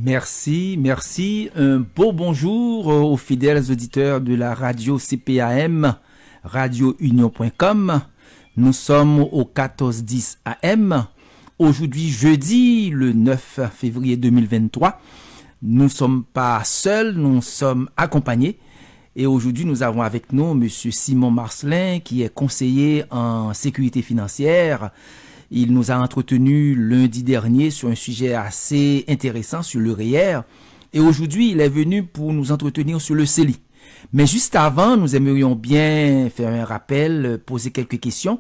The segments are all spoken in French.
Merci, merci. Un beau bonjour aux fidèles auditeurs de la radio CPAM, radiounion.com. Nous sommes au 1410 AM. Aujourd'hui, jeudi, le 9 février 2023. Nous ne sommes pas seuls, nous sommes accompagnés. Et aujourd'hui, nous avons avec nous M. Simon Marcelin, qui est conseiller en sécurité financière. Il nous a entretenu lundi dernier sur un sujet assez intéressant sur le REER. Et aujourd'hui, il est venu pour nous entretenir sur le CELI. Mais juste avant, nous aimerions bien faire un rappel, poser quelques questions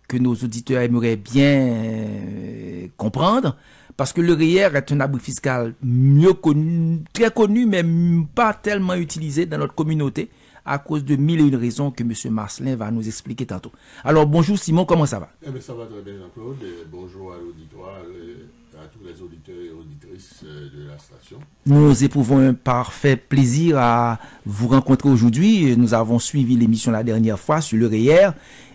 que nos auditeurs aimeraient bien comprendre. Parce que le REER est un abri fiscal mieux connu, très connu, mais pas tellement utilisé dans notre communauté à cause de mille et une raisons que M. Marcelin va nous expliquer tantôt. Alors, bonjour Simon, comment ça va? Eh bien, ça va très bien, Jean-Claude. Bonjour à l'auditoire, à tous les auditeurs et auditrices de la station. Nous éprouvons un parfait plaisir à vous rencontrer aujourd'hui. Nous avons suivi l'émission la dernière fois sur le REER.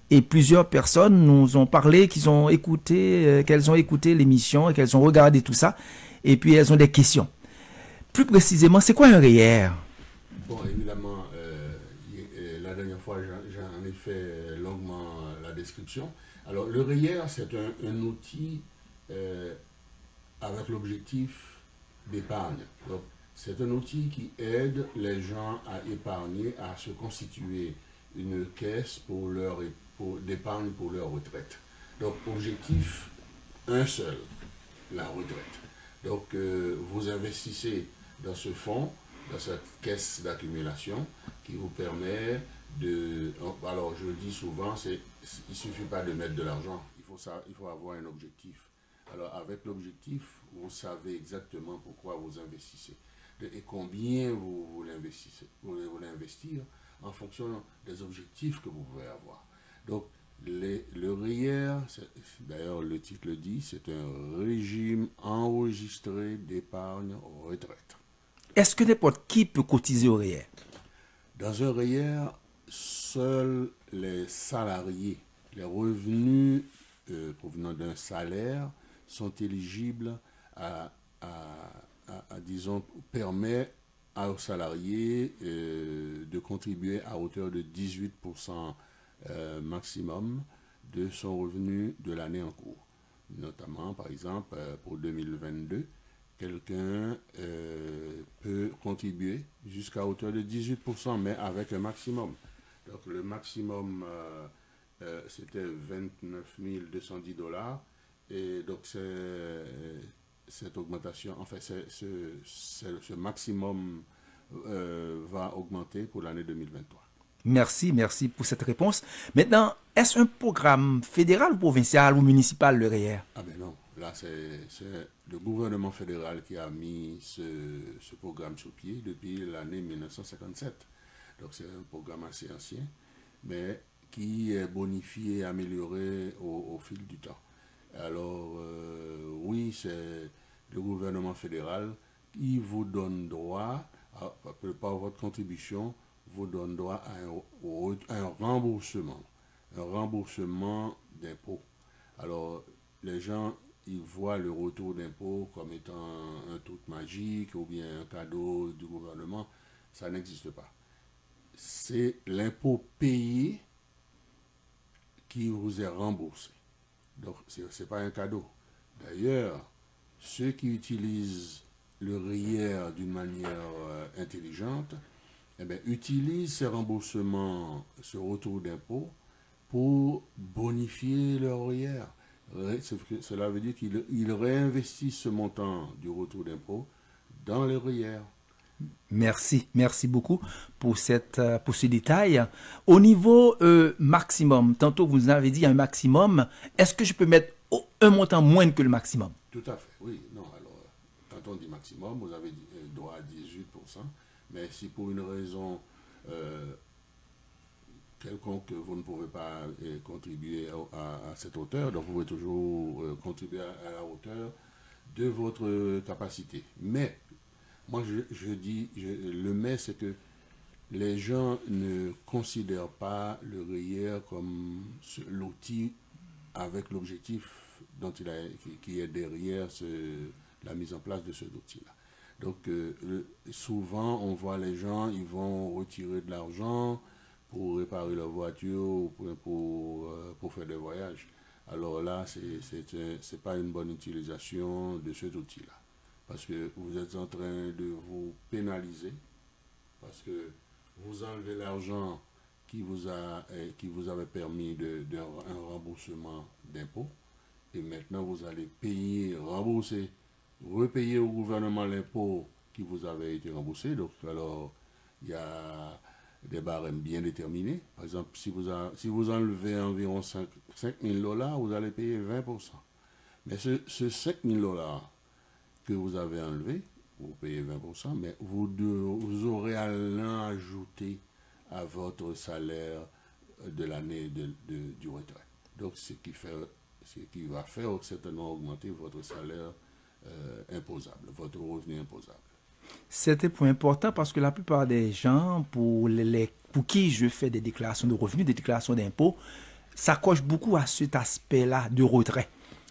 Et plusieurs personnes nous ont parlé qu'elles ont écouté l'émission et qu'elles ont regardé tout ça. Et puis elles ont des questions. Plus précisément, c'est quoi un REER? Bon, évidemment, la dernière fois, j'en ai fait longuement la description. Alors, le REER, c'est un outil avec l'objectif d'épargne. Donc, c'est un outil qui aide les gens à épargner, à se constituer une caisse d'épargne pour leur retraite. Donc, objectif, un seul, la retraite. Donc, vous investissez dans ce fonds, dans cette caisse d'accumulation qui vous permet de... Alors, je le dis souvent, il ne suffit pas de mettre de l'argent, il faut avoir un objectif. Alors, avec l'objectif, vous savez exactement pourquoi vous investissez et combien vous voulez investir en fonction des objectifs que vous pouvez avoir. Donc, le REER, d'ailleurs le titre le dit, c'est un régime enregistré d'épargne retraite. Est-ce que n'importe qui peut cotiser au REER? Dans un REER, seuls les salariés, les revenus provenant d'un salaire sont éligibles disons, permet aux salariés de contribuer à hauteur de 18% maximum de son revenu de l'année en cours. Notamment, par exemple, pour 2022, quelqu'un peut contribuer jusqu'à hauteur de 18%, mais avec un maximum. Donc, le maximum, c'était 29 210 $. Et donc, cette augmentation, en fait, ce maximum va augmenter pour l'année 2023. Merci pour cette réponse. Maintenant, est-ce un programme fédéral ou provincial ou municipal, le REER? Ah ben non, là c'est le gouvernement fédéral qui a mis ce programme sur pied depuis l'année 1957. Donc c'est un programme assez ancien, mais qui est bonifié et amélioré au fil du temps. Alors oui, c'est le gouvernement fédéral qui vous donne droit, par votre contribution, vous donne droit à un remboursement d'impôts. Alors, les gens, ils voient le retour d'impôts comme étant un truc magique ou bien un cadeau du gouvernement. Ça n'existe pas. C'est l'impôt payé qui vous est remboursé. Donc, ce n'est pas un cadeau. D'ailleurs, ceux qui utilisent le REER d'une manière intelligente, eh bien, utilisent ces remboursements, ce retour d'impôt, pour bonifier leur REER. Cela veut dire qu'ils réinvestissent ce montant du retour d'impôt dans le REER. Merci beaucoup pour ce détail. Au niveau maximum, tantôt vous avez dit un maximum, est-ce que je peux mettre un montant moins que le maximum? Tout à fait, oui. Non, alors, quand on dit maximum, vous avez droit à 18%, mais si pour une raison quelconque vous ne pouvez pas contribuer à cette hauteur, donc vous pouvez toujours contribuer à la hauteur de votre capacité. Mais, moi je dis, le mais c'est que les gens ne considèrent pas le REER comme l'outil avec l'objectif qui est derrière la mise en place de ce outil-là. Donc, souvent, on voit les gens, ils vont retirer de l'argent pour réparer leur voiture ou pour faire des voyages. Alors là, c'est pas une bonne utilisation de cet outil-là. Parce que vous êtes en train de vous pénaliser, parce que vous enlevez l'argent qui vous avait permis un remboursement d'impôt, et maintenant vous allez repayer au gouvernement l'impôt qui vous avait été remboursé. Donc alors, il y a des barèmes bien déterminés. Par exemple, si vous enlevez environ 5 000 $, vous allez payer 20%. Mais ce 5 000 $ que vous avez enlevé, vous payez 20%, mais vous aurez à l'ajouter à votre salaire de l'année du retrait. Donc, ce qui va faire certainement augmenter votre salaire imposable, votre revenu imposable. C'est un point important parce que la plupart des gens, pour qui je fais des déclarations de revenus, des déclarations d'impôts, s'accrochent beaucoup à cet aspect-là de retrait.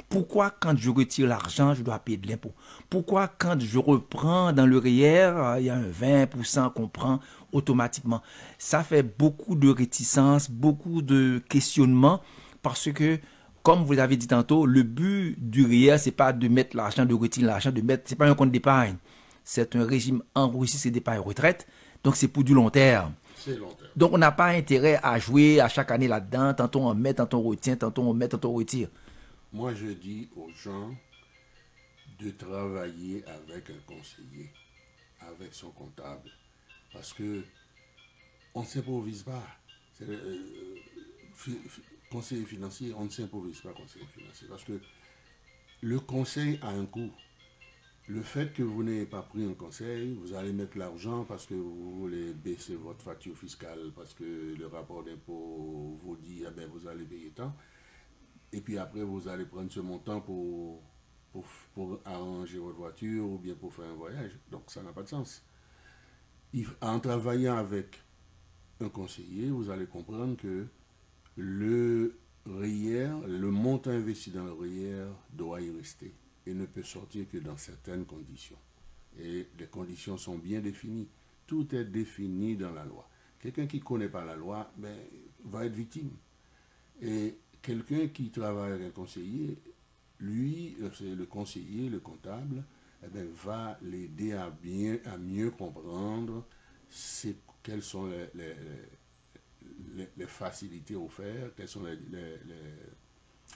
Pourquoi quand je retire l'argent, je dois payer de l'impôt? Pourquoi quand je reprends dans le REER, il y a un 20% qu'on prend automatiquement? Ça fait beaucoup de réticences, beaucoup de questionnements parce que, comme vous l'avez dit tantôt, le but du REER, c'est pas de mettre l'argent, de retirer l'argent, c'est pas un compte d'épargne. C'est un régime enrichissé d'épargne retraite, donc c'est pour du long terme. C'est long terme. Donc on n'a pas intérêt à jouer à chaque année là-dedans, tantôt on met, tantôt on retient, tantôt on met, tantôt on retire. Moi, je dis aux gens de travailler avec un conseiller, avec son comptable, parce que on ne s'improvise pas. Conseiller financier, on ne s'improvise pas conseiller financier, parce que le conseil a un coût. Le fait que vous n'ayez pas pris un conseil, vous allez mettre l'argent parce que vous voulez baisser votre facture fiscale, parce que le rapport d'impôt vous dit, ah ben, vous allez payer tant. Et puis après, vous allez prendre ce montant pour arranger votre voiture ou bien pour faire un voyage. Donc ça n'a pas de sens. En travaillant avec un conseiller, vous allez comprendre que le REER, le montant investi dans le REER doit y rester et ne peut sortir que dans certaines conditions. Et les conditions sont bien définies. Tout est défini dans la loi. Quelqu'un qui ne connaît pas la loi va être victime. Et quelqu'un qui travaille avec un conseiller, lui, c'est le conseiller, le comptable, va l'aider à mieux comprendre quelles sont les facilités offertes, quelles sont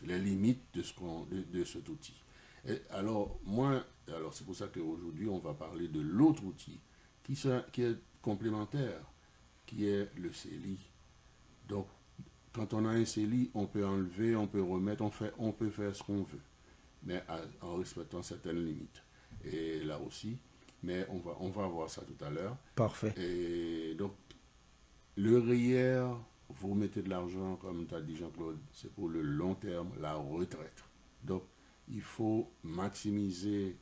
les limites de cet outil. Et alors, c'est pour ça qu'aujourd'hui, on va parler de l'autre outil qui est complémentaire, qui est le CELI. Donc, quand on a un CELI, on peut enlever, on peut remettre, on peut faire ce qu'on veut, mais en respectant certaines limites. Et là aussi, mais on va voir ça tout à l'heure. Parfait. Et donc, le REER, vous mettez de l'argent, comme tu as dit Jean-Claude, c'est pour le long terme, la retraite. Donc, il faut maximiser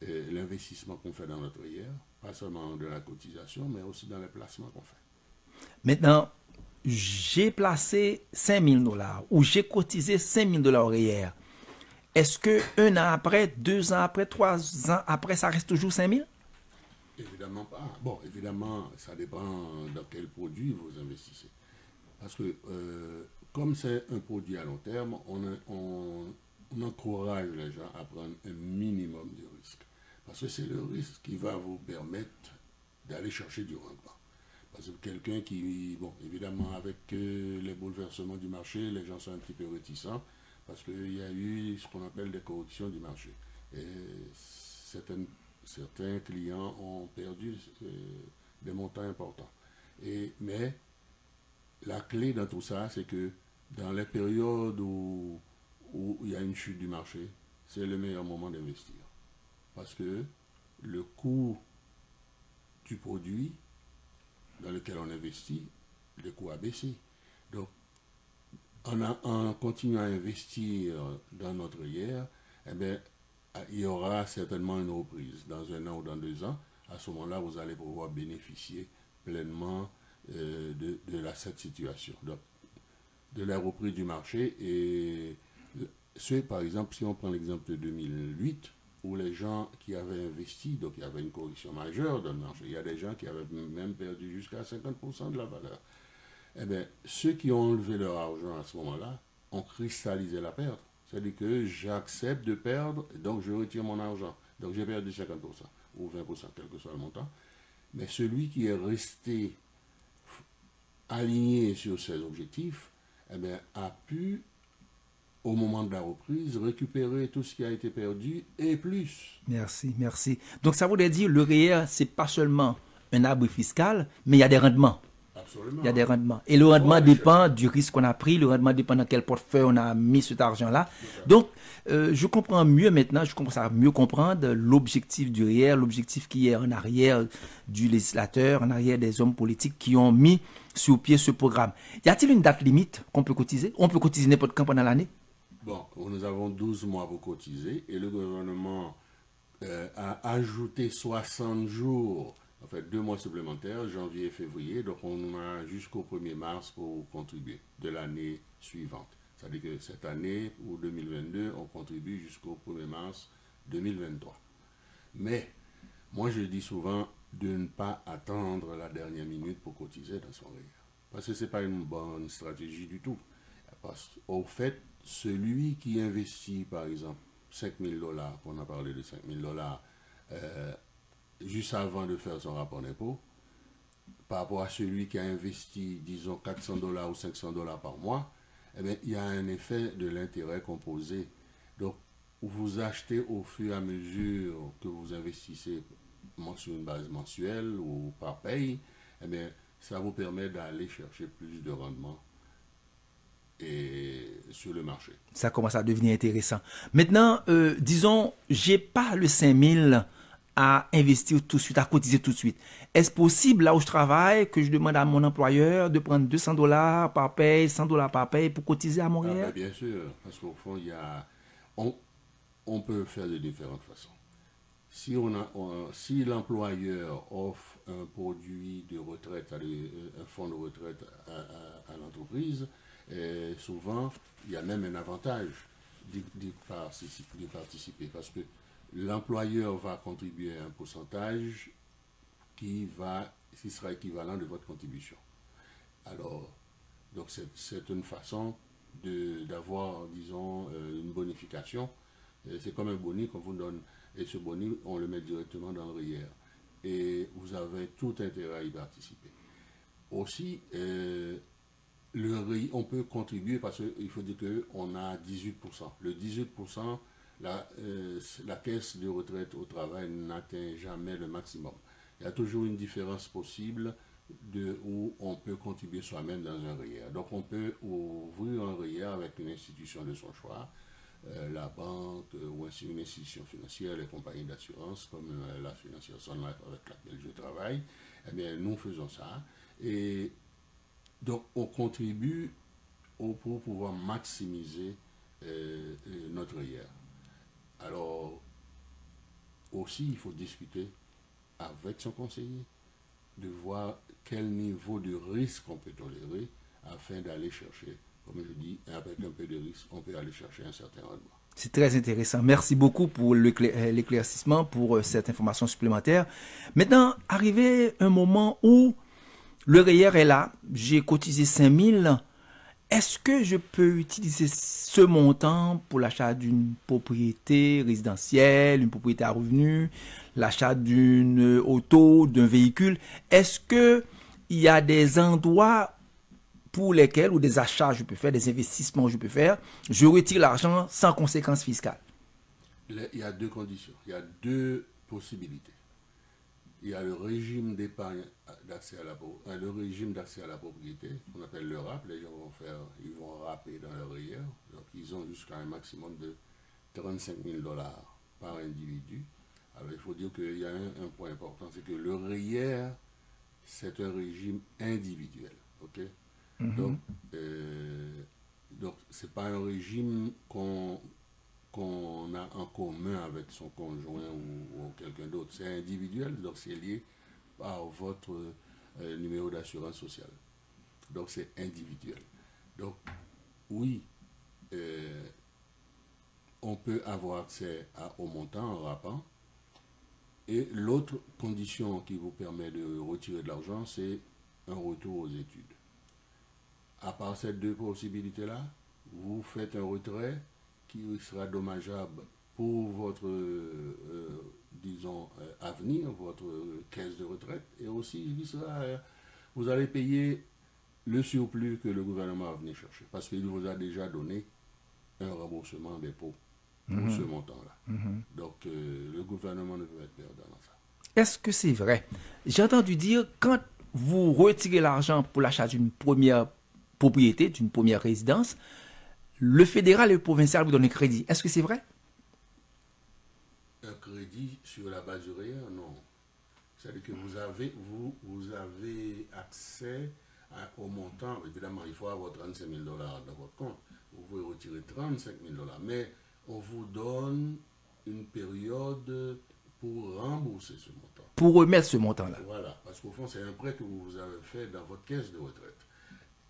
l'investissement qu'on fait dans notre REER, pas seulement de la cotisation, mais aussi dans les placements qu'on fait. Maintenant, j'ai placé 5 000 $ ou j'ai cotisé 5 000 $ au REER. Est-ce que 1 an après, 2 ans après, 3 ans après, ça reste toujours 5 000? Évidemment pas. Bon, évidemment, ça dépend dans quel produit vous investissez. Parce que comme c'est un produit à long terme, on encourage les gens à prendre un minimum de risque. Parce que c'est le risque qui va vous permettre d'aller chercher du rendement. Parce que quelqu'un qui, bon, évidemment, avec les bouleversements du marché, les gens sont un petit peu réticents parce qu'il y a eu ce qu'on appelle des corrections du marché. Et certains clients ont perdu des montants importants. Mais la clé dans tout ça, c'est que dans les périodes où il y a une chute du marché, c'est le meilleur moment d'investir. Parce que le coût du produit dans lequel on investit, le coût a baissé. Donc, en continuant à investir dans notre REER, il y aura certainement une reprise dans 1 an ou dans 2 ans. À ce moment-là, vous allez pouvoir bénéficier pleinement de cette situation. Donc, de la reprise du marché. Et par exemple, si on prend l'exemple de 2008, où les gens qui avaient investi, donc il y avait une correction majeure dans le marché, il y a des gens qui avaient même perdu jusqu'à 50% de la valeur. Eh bien, ceux qui ont enlevé leur argent à ce moment-là ont cristallisé la perte. C'est-à-dire que j'accepte de perdre, donc je retire mon argent. Donc j'ai perdu 50% ou 20%, quel que soit le montant. Mais celui qui est resté aligné sur ses objectifs, eh bien, a pu, au moment de la reprise, récupérer tout ce qui a été perdu et plus. Merci, merci. Donc ça voudrait dire le REER, c'est pas seulement un abri fiscal, mais il y a des rendements. Absolument. Il y a des rendements. Et le rendement dépend du risque qu'on a pris, le rendement dépend dans quel portefeuille on a mis cet argent-là. Donc, je comprends mieux maintenant, je commence à mieux comprendre l'objectif du REER, l'objectif qui est en arrière du législateur, en arrière des hommes politiques qui ont mis sur pied ce programme. Y a-t-il une date limite qu'on peut cotiser? On peut cotiser n'importe quand pendant l'année? Bon, nous avons 12 mois pour cotiser et le gouvernement a ajouté 60 jours, en fait 2 mois supplémentaires, janvier et février, donc on a jusqu'au 1er mars pour contribuer de l'année suivante. C'est-à-dire que cette année, ou 2022, on contribue jusqu'au 1er mars 2023. Mais, moi je dis souvent de ne pas attendre la dernière minute pour cotiser dans son REER. Parce que ce n'est pas une bonne stratégie du tout. Parce qu'au fait, celui qui investit, par exemple, 5 000 $, on a parlé de 5 000 $, juste avant de faire son rapport d'impôt, par rapport à celui qui a investi, disons, 400 $ ou 500 $ par mois, eh bien, il y a un effet de l'intérêt composé. Donc, vous achetez au fur et à mesure que vous investissez sur une base mensuelle ou par paye, eh bien, ça vous permet d'aller chercher plus de rendement et sur le marché. Ça commence à devenir intéressant. Maintenant, disons, j'ai pas le 5000 à investir tout de suite, à cotiser tout de suite. Est-ce possible, là où je travaille, que je demande à mon employeur de prendre 200 $ par paye, 100 $ par paye pour cotiser à mon REER? Ben, bien sûr, parce qu'au fond, on peut faire de différentes façons. Si l'employeur offre un produit de retraite, un fonds de retraite à l'entreprise, souvent, il y a même un avantage d'y participer parce que l'employeur va contribuer à un pourcentage qui sera équivalent de votre contribution. Alors, donc c'est une façon d'avoir, disons, une bonification. C'est comme un boni qu'on vous donne. Et ce boni, on le met directement dans le REER. Et vous avez tout intérêt à y participer. Aussi, on peut contribuer parce qu'il faut dire qu'on a 18%. Le 18%, la caisse de retraite au travail n'atteint jamais le maximum. Il y a toujours une différence possible où on peut contribuer soi-même dans un REER. Donc on peut ouvrir un REER avec une institution de son choix, la banque ou une institution financière, les compagnies d'assurance comme la financière Sun Life avec laquelle je travaille. Eh bien, nous faisons ça. Et donc on contribue pour pouvoir maximiser notre REER. Alors, aussi, il faut discuter avec son conseiller, de voir quel niveau de risque on peut tolérer afin d'aller chercher, comme je dis, avec un peu de risque, on peut aller chercher un certain rendement. C'est très intéressant. Merci beaucoup pour l'éclaircissement, pour cette information supplémentaire. Maintenant, arrivé un moment où le REER est là, j'ai cotisé 5000. Est-ce que je peux utiliser ce montant pour l'achat d'une propriété résidentielle, une propriété à revenus, l'achat d'une auto, d'un véhicule? Est-ce que il y a des endroits pour lesquels, ou des achats je peux faire, des investissements je peux faire, je retire l'argent sans conséquences fiscales? Il y a deux conditions, il y a deux possibilités. Il y a le régime d'épargne d'accès à le régime d'accès à la propriété, qu'on appelle le RAP. Les gens ils vont rapper dans leur REER. Donc ils ont jusqu'à un maximum de 35 000 $ par individu. Alors il faut dire qu'il y a un point important, c'est que le REER, c'est un régime individuel. Ok? Donc c'est pas un régime qu'on a en commun avec son conjoint ou quelqu'un d'autre. C'est individuel, donc c'est lié par votre numéro d'assurance sociale. Donc c'est individuel. Donc oui, on peut avoir accès au montant en rappant. Et l'autre condition qui vous permet de retirer de l'argent, c'est un retour aux études. À part ces deux possibilités-là, vous faites un retrait qui sera dommageable pour votre, disons, avenir, votre caisse de retraite, et aussi vous allez payer le surplus que le gouvernement va venir chercher, parce qu'il vous a déjà donné un remboursement d'impôts pour ce montant-là. Donc, le gouvernement ne peut être perdant dans ça. Est-ce que c'est vrai? J'ai entendu dire, quand vous retirez l'argent pour l'achat d'une première propriété, d'une première résidence, le fédéral et le provincial vous donnent un crédit. Est-ce que c'est vrai? Un crédit sur la base du REER, non. C'est-à-dire que vous avez accès au montant. Évidemment, il faut avoir 35 000 $ dans votre compte. Vous pouvez retirer 35 000 $. Mais on vous donne une période pour rembourser ce montant. Pour remettre ce montant-là. Voilà, parce qu'au fond, c'est un prêt que vous avez fait dans votre caisse de retraite.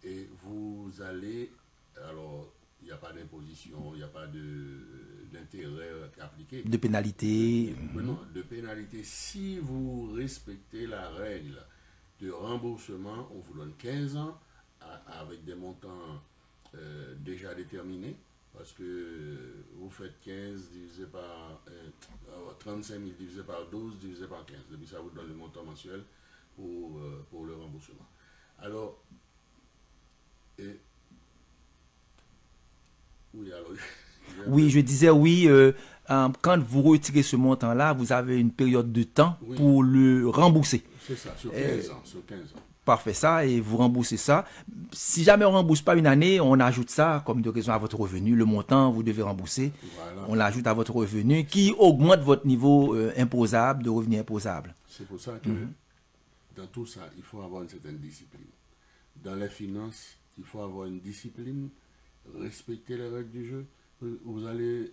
Et vous allez, alors, il n'y a pas d'imposition, il n'y a pas d'intérêt appliqué. De pénalité. Non, de pénalité. Si vous respectez la règle de remboursement, on vous donne 15 ans avec des montants déjà déterminés. Parce que vous faites 15 divisé par 35 000 divisé par 12 divisé par 15. Et puis ça vous donne le montant mensuel pour le remboursement. Alors, oui, alors... Oui, je disais oui, quand vous retirez ce montant-là, vous avez une période de temps pour le rembourser. C'est ça, sur 15 ans. Sur 15 ans. Parfait, ça, et vous remboursez ça. Si jamais on ne rembourse pas une année, on ajoute ça comme de raison à votre revenu. Le montant, vous devez rembourser. Voilà. On l'ajoute à votre revenu qui augmente votre niveau imposable, de revenu imposable. C'est pour ça que dans tout ça, il faut avoir une certaine discipline. Dans les finances, il faut avoir une discipline, respecter les règles du jeu. Vous allez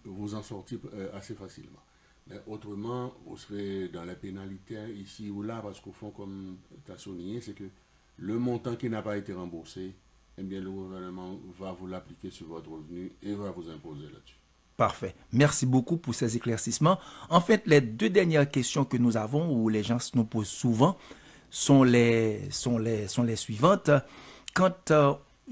vous en sortir assez facilement. Mais autrement, vous serez dans les pénalités ici ou là, parce qu'au fond, comme tu as souligné, c'est que le montant qui n'a pas été remboursé, eh bien, le gouvernement va vous l'appliquer sur votre revenu et va vous imposer là-dessus. Parfait. Merci beaucoup pour ces éclaircissements. En fait, les deux dernières questions que nous avons, où les gens nous posent souvent, sont les suivantes. Quand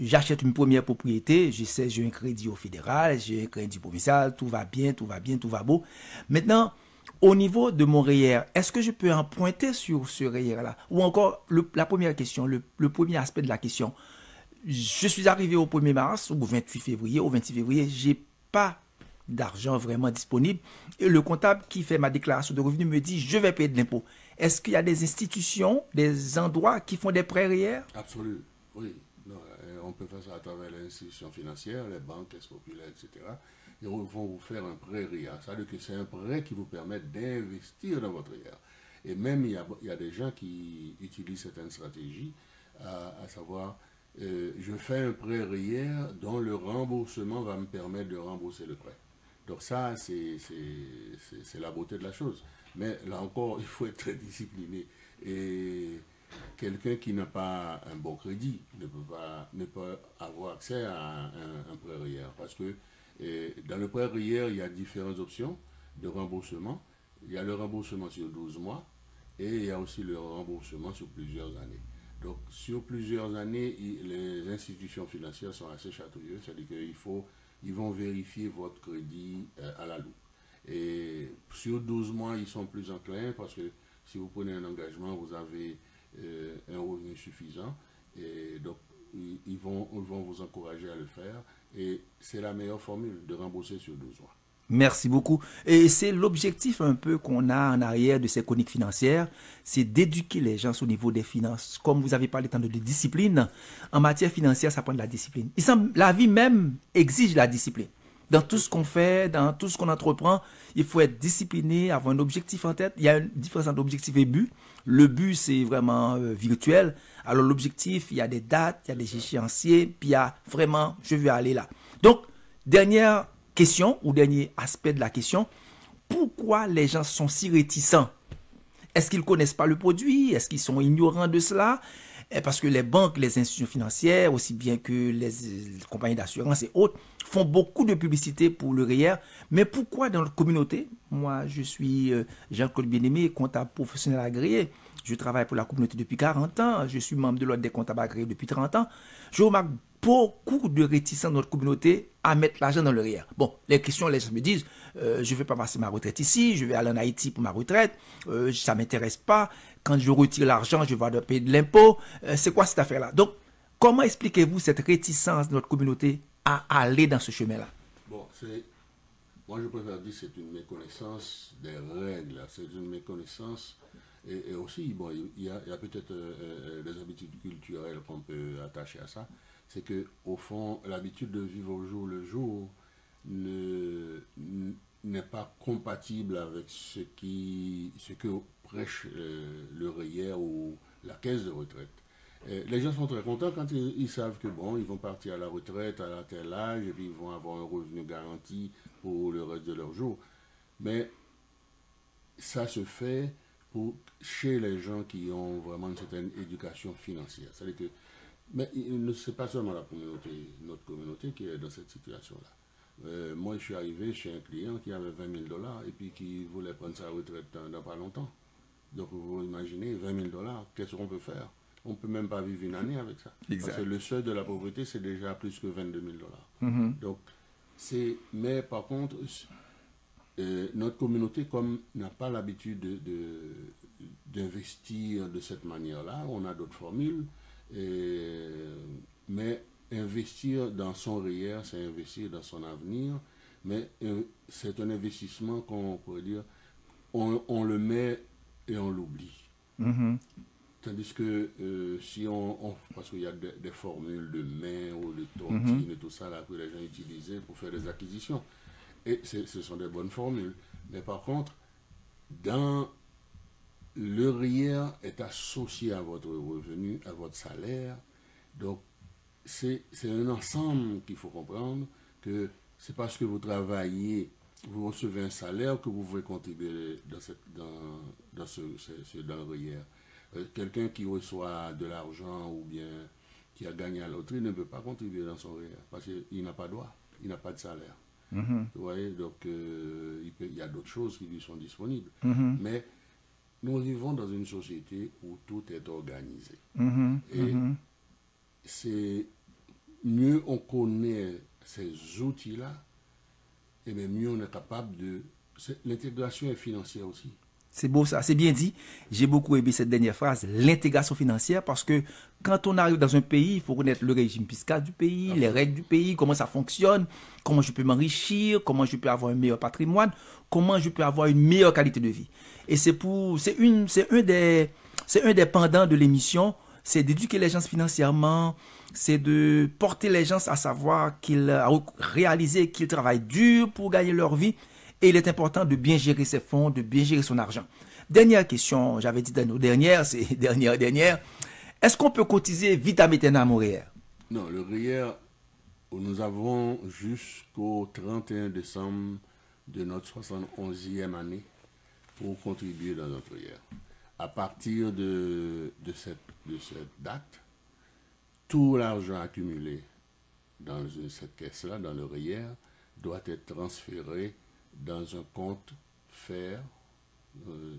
j'achète une première propriété, je sais, j'ai un crédit au fédéral, j'ai un crédit provincial, tout va bien, tout va beau. Maintenant, au niveau de mon REER, est-ce que je peux emprunter sur ce REER-là? Ou encore, la première question, le premier aspect de la question, je suis arrivé au 1er mars, ou au 28 février, je n'ai pas d'argent vraiment disponible, et le comptable qui fait ma déclaration de revenus me dit, je vais payer de l'impôt. Est-ce qu'il y a des institutions, des endroits qui font des prêts REER? Absolument, oui. Non, on peut faire ça à travers les institutions financières, les banques, caisses populaires, etc. Ils vont vous faire un prêt REER. C'est-à-dire que c'est un prêt qui vous permet d'investir dans votre REER. Et même, il y a des gens qui utilisent certaines stratégies, à savoir, je fais un prêt REER dont le remboursement va me permettre de rembourser le prêt. Donc ça, c'est la beauté de la chose. Mais là encore, il faut être très discipliné. Et quelqu'un qui n'a pas un bon crédit ne peut avoir accès à un prêt REER. Parce que dans le prêt REER, il y a différentes options de remboursement. Il y a le remboursement sur 12 mois et il y a aussi le remboursement sur plusieurs années. Donc, sur plusieurs années, les institutions financières sont assez chatouilleuses. C'est-à-dire qu'ils vont vérifier votre crédit à la loupe. Et sur 12 mois, ils sont plus enclins parce que si vous prenez un engagement, vous avez un revenu suffisant. Et donc, ils vont vous encourager à le faire. Et c'est la meilleure formule de rembourser sur 12 mois. Merci beaucoup. Et c'est l'objectif un peu qu'on a en arrière de ces chroniques financières, c'est d'éduquer les gens au niveau des finances. Comme vous avez parlé tant de discipline, en matière financière, ça prend de la discipline. Il semble, la vie même exige la discipline. Dans tout ce qu'on fait, dans tout ce qu'on entreprend, il faut être discipliné, avoir un objectif en tête. Il y a une différence entre objectif et but. Le but, c'est vraiment virtuel. Alors l'objectif, il y a des dates, il y a des échéanciers, puis il y a vraiment, je veux aller là. Donc, dernière question ou dernier aspect de la question, pourquoi les gens sont si réticents? Est-ce qu'ils ne connaissent pas le produit? Est-ce qu'ils sont ignorants de cela? Parce que les banques, les institutions financières, aussi bien que les compagnies d'assurance et autres, font beaucoup de publicité pour le REER. Mais pourquoi dans notre communauté, moi je suis Jean-Claude Bien-Aimé, comptable professionnel agréé, je travaille pour la communauté depuis 40 ans, je suis membre de l'ordre des comptables agréés depuis 30 ans, je remarque beaucoup de réticents dans notre communauté à mettre l'argent dans le REER. Bon, les questions, les gens me disent, je ne vais pas passer ma retraite ici, je vais aller en Haïti pour ma retraite, ça ne m'intéresse pas, quand je retire l'argent, je vais devoir payer de l'impôt, c'est quoi cette affaire-là? Donc, comment expliquez-vous cette réticence de notre communauté à aller dans ce chemin-là? Bon, moi je préfère dire que c'est une méconnaissance des règles, c'est une méconnaissance, et aussi, bon, il y a peut-être des habitudes culturelles qu'on peut attacher à ça. C'est que au fond, l'habitude de vivre au jour le jour n'est pas compatible avec ce que prêche le REER ou la caisse de retraite. Et les gens sont très contents quand ils savent que bon, ils vont partir à la retraite à tel âge et puis ils vont avoir un revenu garanti pour le reste de leur jour. Mais ça se fait chez les gens qui ont vraiment une certaine éducation financière. C'est-à-dire que mais ce n'est pas seulement notre communauté qui est dans cette situation-là. Moi, je suis arrivé chez un client qui avait $20 000 et puis qui voulait prendre sa retraite dans pas longtemps. Donc, vous imaginez, $20 000, qu'est-ce qu'on peut faire? On ne peut même pas vivre une année avec ça. Exact. Parce que le seuil de la pauvreté, c'est déjà plus que $22 000. Donc, mais par contre, notre communauté, comme n'a pas l'habitude d'investir de cette manière-là, on a d'autres formules. Mais investir dans son REER, c'est investir dans son avenir, mais c'est un investissement qu'on pourrait dire, on le met et on l'oublie. Tandis que si parce qu'il y a des formules de main ou de tontine et tout ça là, que les gens utilisaient pour faire des acquisitions, et ce sont des bonnes formules. Mais par contre, le REER est associé à votre revenu, à votre salaire. Donc, c'est un ensemble qu'il faut comprendre, que c'est parce que vous travaillez, vous recevez un salaire que vous pouvez contribuer dans le REER. Quelqu'un qui reçoit de l'argent ou bien qui a gagné à la loterie ne peut pas contribuer dans son REER parce qu'il n'a pas droit, il n'a pas de salaire. Vous voyez, donc il y a d'autres choses qui lui sont disponibles. Mais nous vivons dans une société où tout est organisé. Et c'est mieux on connaît ces outils-là, et bien mieux on est capable de... L'intégration est financière aussi. C'est beau ça, c'est bien dit. J'ai beaucoup aimé cette dernière phrase, l'intégration financière, parce que quand on arrive dans un pays, il faut connaître le régime fiscal du pays, les règles du pays, comment ça fonctionne, comment je peux m'enrichir, comment je peux avoir un meilleur patrimoine, comment je peux avoir une meilleure qualité de vie. Et c'est un des pendants de l'émission, c'est d'éduquer les gens financièrement, c'est de porter les gens à savoir à réaliser qu'ils travaillent dur pour gagner leur vie. Et il est important de bien gérer ses fonds, de bien gérer son argent. Dernière question, j'avais dit dans nos dernières, c'est dernière. Est-ce qu'on peut cotiser vitam aeternam au REER? Non, le REER, nous avons jusqu'au 31 décembre de notre 71e année pour contribuer dans notre REER. À partir de cette date, tout l'argent accumulé dans cette caisse-là, dans le REER, doit être transféré dans un compte FAIR,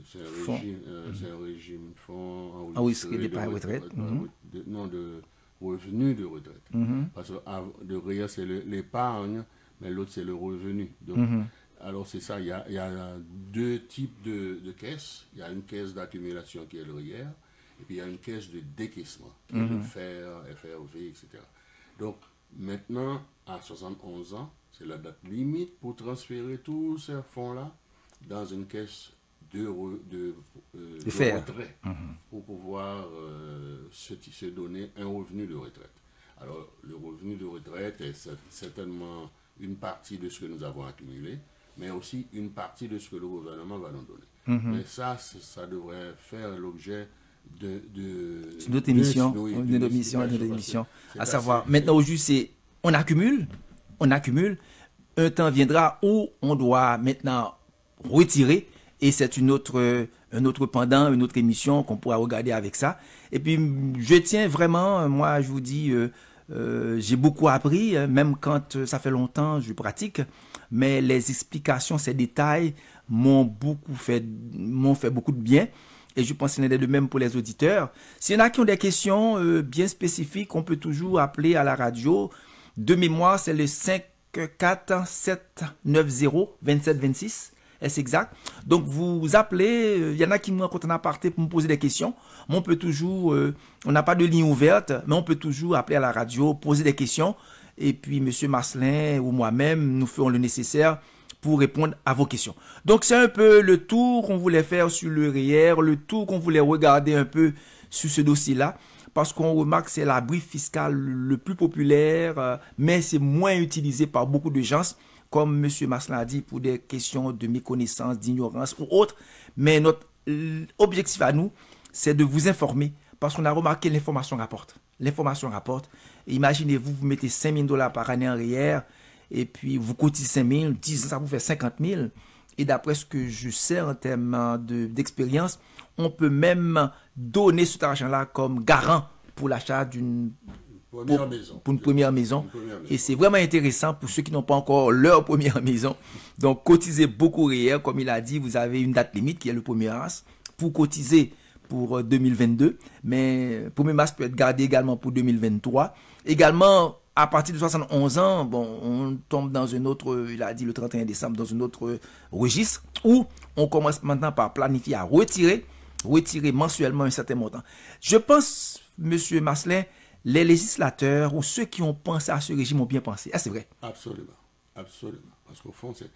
c'est un régime fonds enregistré d'épargne retraite, non, de revenu de retraite. Parce que le REER c'est l'épargne, mais l'autre c'est le revenu. Donc, alors c'est ça, il y a deux types de caisses. Il y a une caisse d'accumulation qui est le REER, et puis il y a une caisse de décaissement, qui est le FAIR, FRV, etc. Donc maintenant, à 71 ans, c'est la date limite pour transférer tous ces fonds-là dans une caisse de retrait pour pouvoir se donner un revenu de retraite. Alors, le revenu de retraite est certainement une partie de ce que nous avons accumulé, mais aussi une partie de ce que le gouvernement va nous donner. Mais ça devrait faire l'objet d'une autre émission, à savoir, maintenant au juste, c'est on accumule, un temps viendra où on doit maintenant retirer Et c'est un autre pendant, une autre émission qu'on pourra regarder avec ça. Et puis, je tiens vraiment, moi, je vous dis, j'ai beaucoup appris, même quand ça fait longtemps, je pratique. Mais les explications, ces détails m'ont fait beaucoup de bien. Et je pense qu'il en est de même pour les auditeurs. S'il y en a qui ont des questions bien spécifiques, on peut toujours appeler à la radio. De mémoire, c'est le 54790-2726. Est-ce exact? Donc, vous appelez. Il y en a qui me rencontrent en aparté pour me poser des questions. Mais on peut toujours, on n'a pas de ligne ouverte, mais on peut toujours appeler à la radio, poser des questions. Et puis, M. Marcelin ou moi-même, nous ferons le nécessaire pour répondre à vos questions. Donc, c'est un peu le tour qu'on voulait faire sur le REER, le tour qu'on voulait regarder un peu sur ce dossier-là, parce qu'on remarque que c'est l'abri fiscal le plus populaire, mais c'est moins utilisé par beaucoup de gens, comme M. Marcelin a dit, pour des questions de méconnaissance, d'ignorance ou autres. Mais notre objectif à nous, c'est de vous informer, parce qu'on a remarqué que l'information rapporte. L'information rapporte. Imaginez-vous, vous mettez 5 000 $ par année en REER, et puis vous cotisez 5 000, 10 ans, ça vous fait 50 000. Et d'après ce que je sais en termes d'expérience, on peut même donner cet argent-là comme garant pour l'achat d'une première maison. Pour une première maison. Et c'est vraiment intéressant pour ceux qui n'ont pas encore leur première maison. Donc, cotisez beaucoup REER. Comme il a dit, vous avez une date limite qui est le 1er mars pour cotiser pour 2022. Mais 1er mars peut être gardé également pour 2023. Également, à partir de 71 ans, bon, on tombe dans un autre, il a dit le 31 décembre, dans un autre registre où on commence maintenant par planifier à retirer mensuellement un certain montant. Je pense, Monsieur Marcelin, les législateurs ou ceux qui ont pensé à ce régime ont bien pensé. Ah, c'est vrai. Absolument. Absolument. Parce qu'au fond, c'est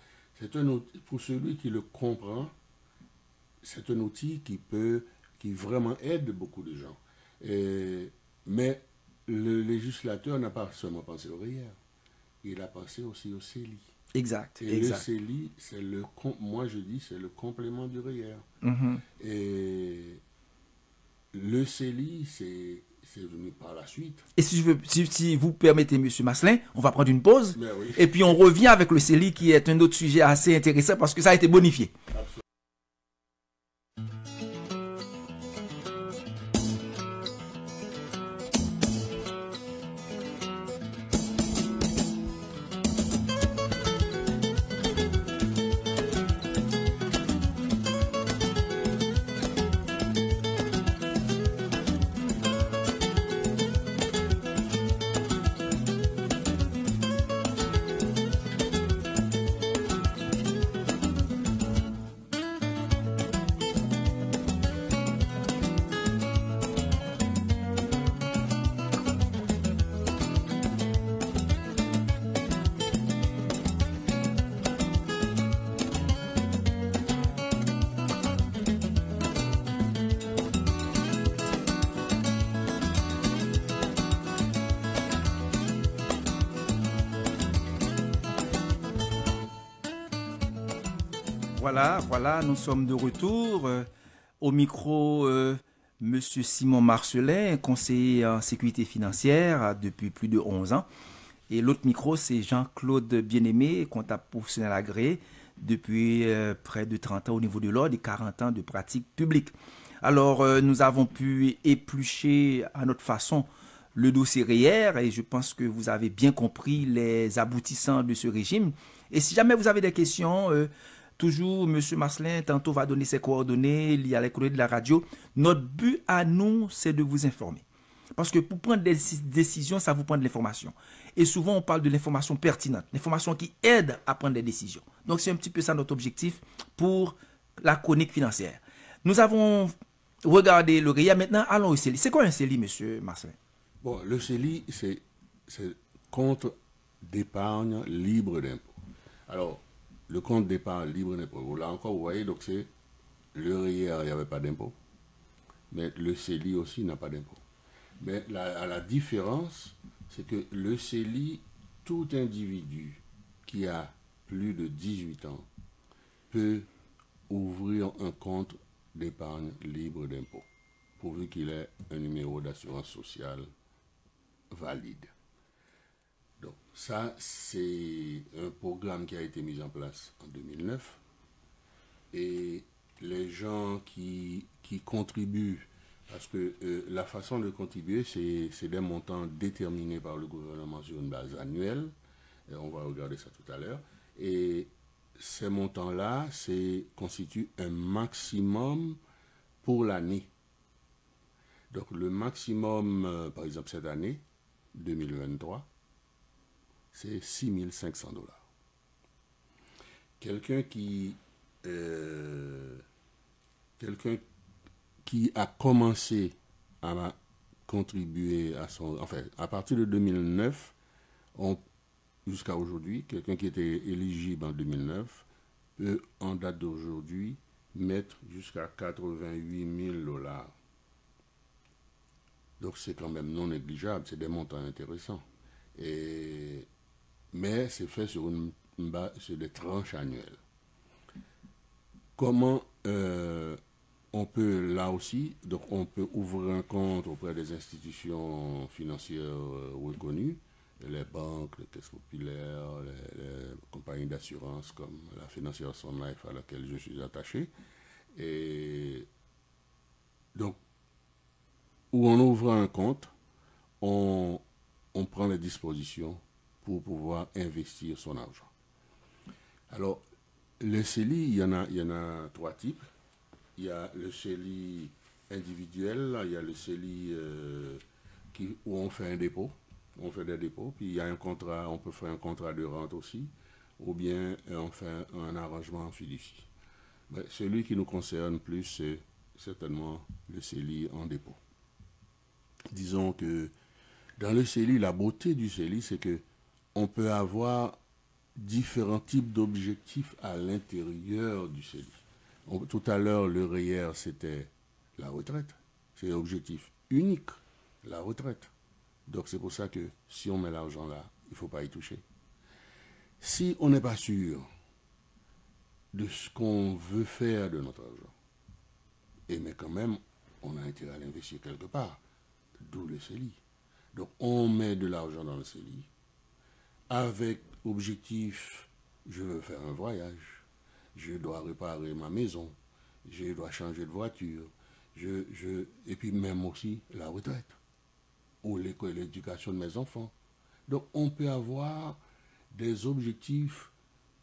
un outil, pour celui qui le comprend, c'est un outil qui vraiment aide beaucoup de gens. Mais le législateur n'a pas seulement pensé au REER, il a pensé aussi au CELI. Exact. Et le CELI, moi je dis, c'est le complément du REER. Et le CELI, c'est venu par la suite. Et si vous permettez, M. Marcelin, on va prendre une pause. Oui. Et puis on revient avec le CELI qui est un autre sujet assez intéressant parce que ça a été bonifié. Absolument. Voilà, nous sommes de retour. Au micro, Monsieur Simon Marcelin, conseiller en sécurité financière depuis plus de 11 ans. Et l'autre micro, c'est Jean-Claude Bien-Aimé, comptable professionnel agréé depuis près de 30 ans au niveau de l'ordre et 40 ans de pratique publique. Alors, nous avons pu éplucher à notre façon le dossier REER et je pense que vous avez bien compris les aboutissants de ce régime. Et si jamais vous avez des questions, toujours, M. Marcelin, tantôt va donner ses coordonnées, il y a les coordonnées de la radio. Notre but à nous, c'est de vous informer. Parce que pour prendre des décisions, ça vous prend de l'information. Et souvent, on parle de l'information pertinente, l'information qui aide à prendre des décisions. Donc, c'est un petit peu ça notre objectif pour la chronique financière. Nous avons regardé le REER. Maintenant, allons au CELI. C'est quoi un CELI, M. Marcelin? Bon, le CELI, c'est compte d'épargne libre d'impôt. Alors, le compte d'épargne libre d'impôt, là encore, vous voyez, donc c'est le REER, il n'y avait pas d'impôt, mais le CELI aussi n'a pas d'impôt. Mais la différence, c'est que le CELI, tout individu qui a plus de 18 ans peut ouvrir un compte d'épargne libre d'impôt, pourvu qu'il ait un numéro d'assurance sociale valide. Donc ça, c'est un programme qui a été mis en place en 2009 Et les gens qui contribuent, parce que la façon de contribuer, c'est des montants déterminés par le gouvernement sur une base annuelle. Et on va regarder ça tout à l'heure. Et ces montants-là constituent un maximum pour l'année. Donc le maximum, par exemple cette année, 2023, c'est 6 500 $. Quelqu'un qui a commencé à contribuer à son... Enfin, à partir de 2009, jusqu'à aujourd'hui, quelqu'un qui était éligible en 2009 peut, en date d'aujourd'hui, mettre jusqu'à 88 000 $. Donc c'est quand même non négligeable, c'est des montants intéressants. Mais c'est fait sur sur des tranches annuelles. Comment on peut, là aussi, donc on peut ouvrir un compte auprès des institutions financières reconnues, les banques, les caisses populaires, les compagnies d'assurance comme la financière Sun Life à laquelle je suis attaché. Et donc, où on ouvre un compte, on prend les dispositions pour pouvoir investir son argent. Alors, le CELI, il y en a 3 types. Il y a le CELI individuel, il y a le CELI où on fait un dépôt, on fait des dépôts, puis il y a un contrat, on peut faire un contrat de rente aussi, ou bien on fait un arrangement en fiducie. Mais celui qui nous concerne plus, c'est certainement le CELI en dépôt. Disons que dans le CELI, la beauté du CELI, c'est que on peut avoir différents types d'objectifs à l'intérieur du CELI. Tout à l'heure, le REER, c'était la retraite. C'est l'objectif unique, la retraite. Donc c'est pour ça que si on met l'argent là, il ne faut pas y toucher. Si on n'est pas sûr de ce qu'on veut faire de notre argent, mais quand même, on a intérêt à l'investir quelque part, d'où le CELI. Donc on met de l'argent dans le CELI avec objectif, je veux faire un voyage, je dois réparer ma maison, je dois changer de voiture, et puis même aussi la retraite, ou l'éducation de mes enfants. Donc on peut avoir des objectifs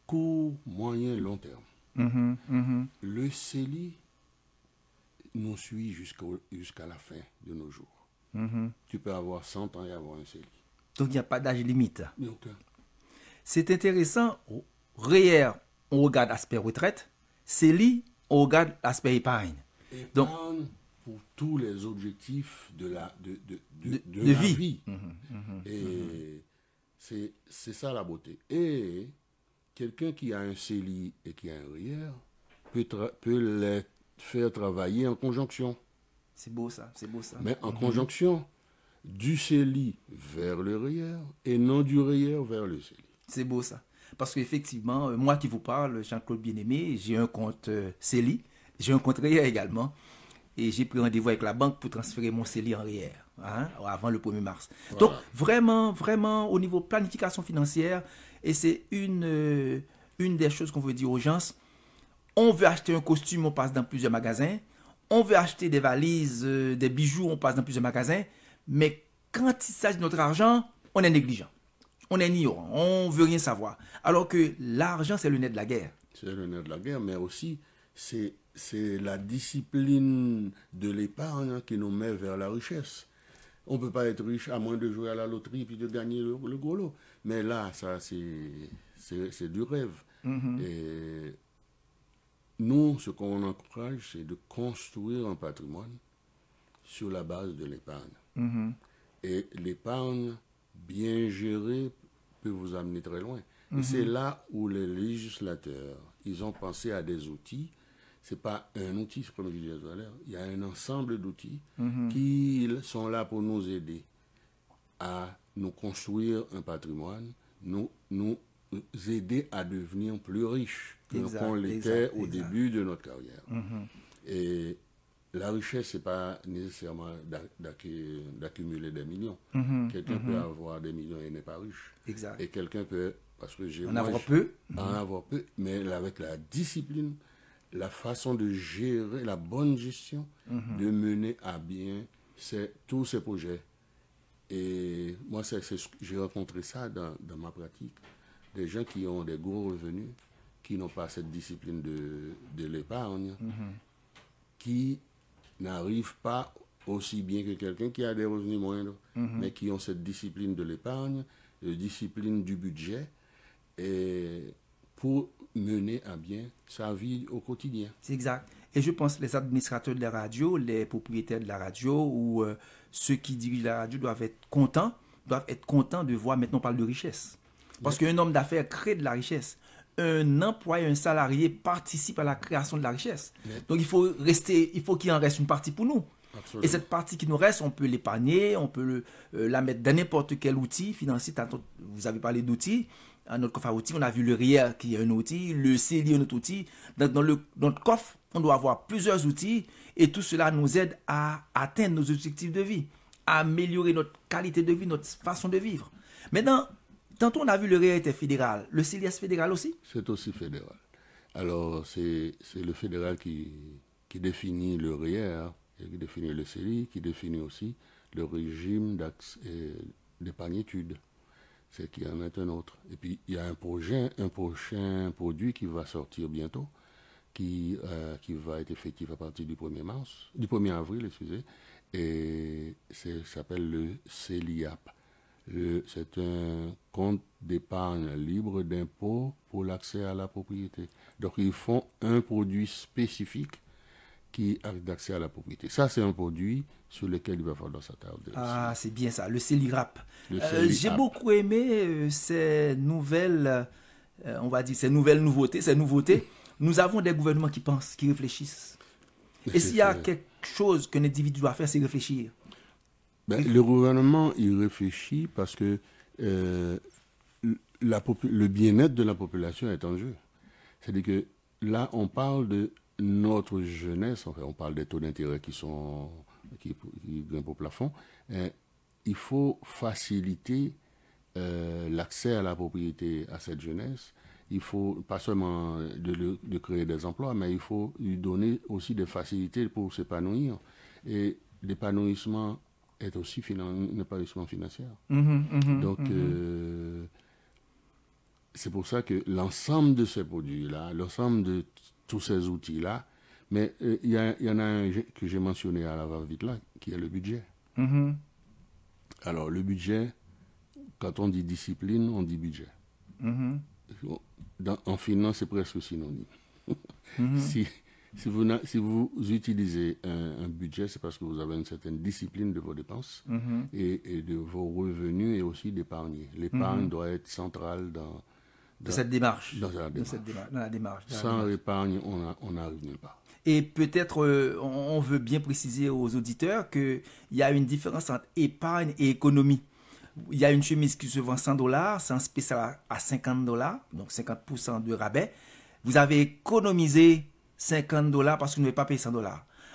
court, moyen, long terme. Le CELI nous suit jusqu'à la fin de nos jours. Tu peux avoir 100 ans et avoir un CELI. Donc il n'y a pas d'âge limite. Donc, c'est intéressant. REER, on regarde l'aspect retraite. CELI, on regarde l'aspect épargne. Donc, pour tous les objectifs de la vie. Et c'est ça la beauté. Et quelqu'un qui a un CELI et qui a un REER peut les faire travailler en conjonction. C'est beau ça, c'est beau ça. Mais en conjonction, du CELI vers le REER et non du REER vers le CELI. C'est beau ça. Parce qu'effectivement, moi qui vous parle, Jean-Claude Bien-Aimé, j'ai un compte CELI, j'ai un compte REER également. Et j'ai pris rendez-vous avec la banque pour transférer mon CELI en REER, avant le 1er mars. Voilà. Donc, vraiment, au niveau planification financière, et c'est une des choses qu'on veut dire aux gens, on veut acheter un costume, on passe dans plusieurs magasins. On veut acheter des valises, des bijoux, on passe dans plusieurs magasins. Mais quand il s'agit de notre argent, on est négligent. On est ignorant. On ne veut rien savoir. Alors que l'argent, c'est le nerf de la guerre. C'est le nerf de la guerre, mais aussi, c'est la discipline de l'épargne qui nous met vers la richesse. On ne peut pas être riche à moins de jouer à la loterie puis de gagner le gros lot. Mais là, ça, c'est du rêve. Et nous, ce qu'on encourage, c'est de construire un patrimoine sur la base de l'épargne. Et l'épargne bien gérée peut vous amener très loin. Et c'est là où les législateurs, ils ont pensé à des outils. Ce n'est pas un outil, comme je disais tout à l'heure. Il y a un ensemble d'outils qui sont là pour nous aider à nous construire un patrimoine, nous aider à devenir plus riches que qu'on l'était au début de notre carrière. Et la richesse, ce n'est pas nécessairement d'accumuler des millions. Quelqu'un peut avoir des millions et n'est pas riche. Et quelqu'un peut, parce que j'ai en avoir peu, mais avec la discipline, la façon de gérer, la bonne gestion, de mener à bien tous ces projets. Et moi, j'ai rencontré ça dans ma pratique. Des gens qui ont des gros revenus, qui n'ont pas cette discipline de l'épargne, qui n'arrivent pas aussi bien que quelqu'un qui a des revenus moindres, mais qui ont cette discipline de l'épargne, discipline du budget, et pour mener à bien sa vie au quotidien. C'est exact. Et je pense que les administrateurs de la radio, les propriétaires de la radio ou ceux qui dirigent la radio doivent être contents de voir, maintenant on parle de richesse. Parce qu'un homme d'affaires crée de la richesse. Un employé, un salarié participe à la création de la richesse. Donc il faut qu'il en reste une partie pour nous. Absolument. Et cette partie qui nous reste, on peut l'épargner, on peut la mettre dans n'importe quel outil financier. Vous avez parlé d'outils. Dans notre coffre à outils, on a vu le RIER qui est un outil, le CELI est un autre outil. Dans notre coffre, on doit avoir plusieurs outils et tout cela nous aide à atteindre nos objectifs de vie, à améliorer notre qualité de vie, notre façon de vivre. Maintenant, tantôt on a vu le RIER était fédéral. Le CELI est fédéral aussi? C'est aussi fédéral. Alors, c'est le fédéral qui définit le RIER, qui définit le CELI, qui définit aussi le régime d'épargne-études. C'est qu'il y en a un autre. Et puis, il y a un prochain produit qui va sortir bientôt, qui va être effectif à partir du 1er avril, excusez, et ça s'appelle le CELIAP. C'est un compte d'épargne libre d'impôt pour l'accès à la propriété. Donc, ils font un produit spécifique qui a d'accès à la propriété. Ça, c'est un produit sur lequel il va falloir s'attarder. Ah, c'est bien ça, le CELIRAP. J'ai beaucoup aimé ces nouvelles, ces nouveautés. Nous avons des gouvernements qui pensent, qui réfléchissent. Et s'il y a quelque chose qu'un individu doit faire, c'est réfléchir. Le gouvernement, il réfléchit parce que le bien-être de la population est en jeu. C'est-à-dire que là, on parle de notre jeunesse, enfin, on parle des taux d'intérêt qui grimpent au plafond. Il faut faciliter l'accès à la propriété à cette jeunesse. Il faut pas seulement de créer des emplois, mais il faut lui donner aussi des facilités pour s'épanouir. Et l'épanouissement est aussi un épanouissement financier. Donc, c'est pour ça que l'ensemble de ces produits-là, l'ensemble de tous ces outils-là, mais il y en a un que j'ai mentionné à la va-vite là, qui est le budget. Alors, le budget, quand on dit discipline, on dit budget. En finance, c'est presque synonyme. Si vous utilisez un budget, c'est parce que vous avez une certaine discipline de vos dépenses et de vos revenus et aussi d'épargner. L'épargne doit être centrale dans cette démarche. Dans la démarche. Sans épargne, on n'arrive nulle part. Et peut-être, on veut bien préciser aux auditeurs qu'il y a une différence entre épargne et économie. Il y a une chemise qui se vend $100, c'est un spécial à $50, donc 50% de rabais. Vous avez économisé $50 parce que vous n'avez pas payé $100.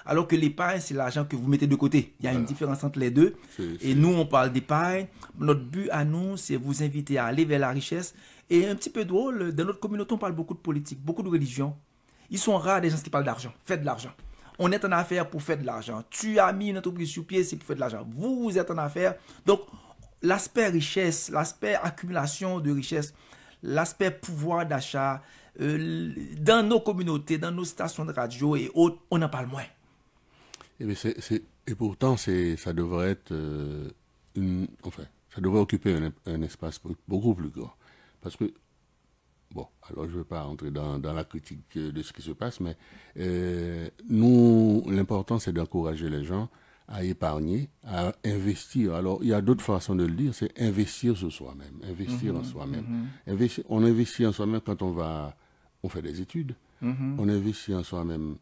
Alors que l'épargne, c'est l'argent que vous mettez de côté. Il y a une différence entre les deux. Et nous, on parle d'épargne. Notre but à nous, c'est vous inviter à aller vers la richesse. Et un petit peu drôle, dans notre communauté, on parle beaucoup de politique, beaucoup de religion. Ils sont rares des gens qui parlent d'argent. Faites de l'argent. On est en affaire pour faire de l'argent. Tu as mis une entreprise sur pied, c'est pour faire de l'argent. Vous êtes en affaire. Donc, l'aspect richesse, l'aspect accumulation de richesse, l'aspect pouvoir d'achat, dans nos communautés, dans nos stations de radio et autres, on en parle moins. Et pourtant, ça devrait être ça devrait occuper un espace beaucoup plus grand. Parce que, bon, alors je ne vais pas entrer dans la critique de ce qui se passe, mais nous, l'important, c'est d'encourager les gens à épargner, à investir. Alors, il y a d'autres façons de le dire, c'est investir sur soi-même, investir en soi-même. On investit en soi-même quand on fait des études. On investit en soi-même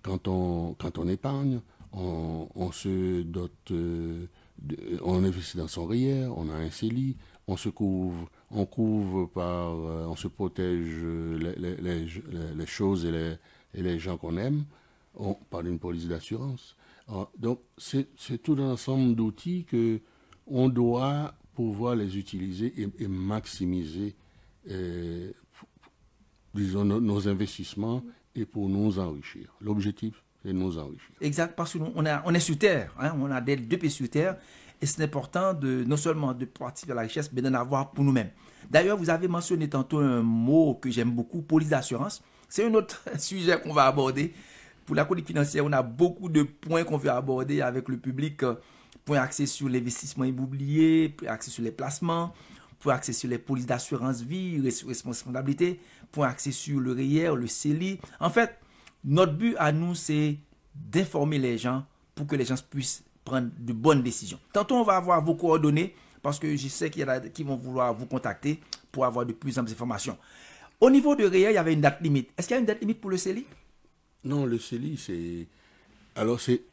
quand on épargne, on se dote, on investit dans son RIER, on a un CELI, on se protège les choses et les gens qu'on aime, par une police d'assurance. Donc, c'est tout un ensemble d'outils que on doit pouvoir les utiliser et maximiser, disons, nos investissements et pour nous enrichir. L'objectif, c'est de nous enrichir. Exact, parce qu'on est sur Terre, hein, on a deux pieds sur Terre, et c'est important non seulement de participer à la richesse, mais d'en avoir pour nous-mêmes. D'ailleurs, vous avez mentionné tantôt un mot que j'aime beaucoup, police d'assurance. C'est un autre sujet qu'on va aborder. Pour la chronique financière, on a beaucoup de points qu'on veut aborder avec le public. Points axés sur l'investissement immobilier, points axés sur les placements, points axés sur les polices d'assurance vie, responsabilité, points axés sur le REER, le CELI. En fait, notre but à nous, c'est d'informer les gens pour que les gens puissent prendre de bonnes décisions. Tantôt, on va avoir vos coordonnées parce que je sais qu'il y en a qui vont vouloir vous contacter pour avoir de plus amples informations. Au niveau de REER, il y avait une date limite. Est-ce qu'il y a une date limite pour le CELI? Non, le CELI, c'est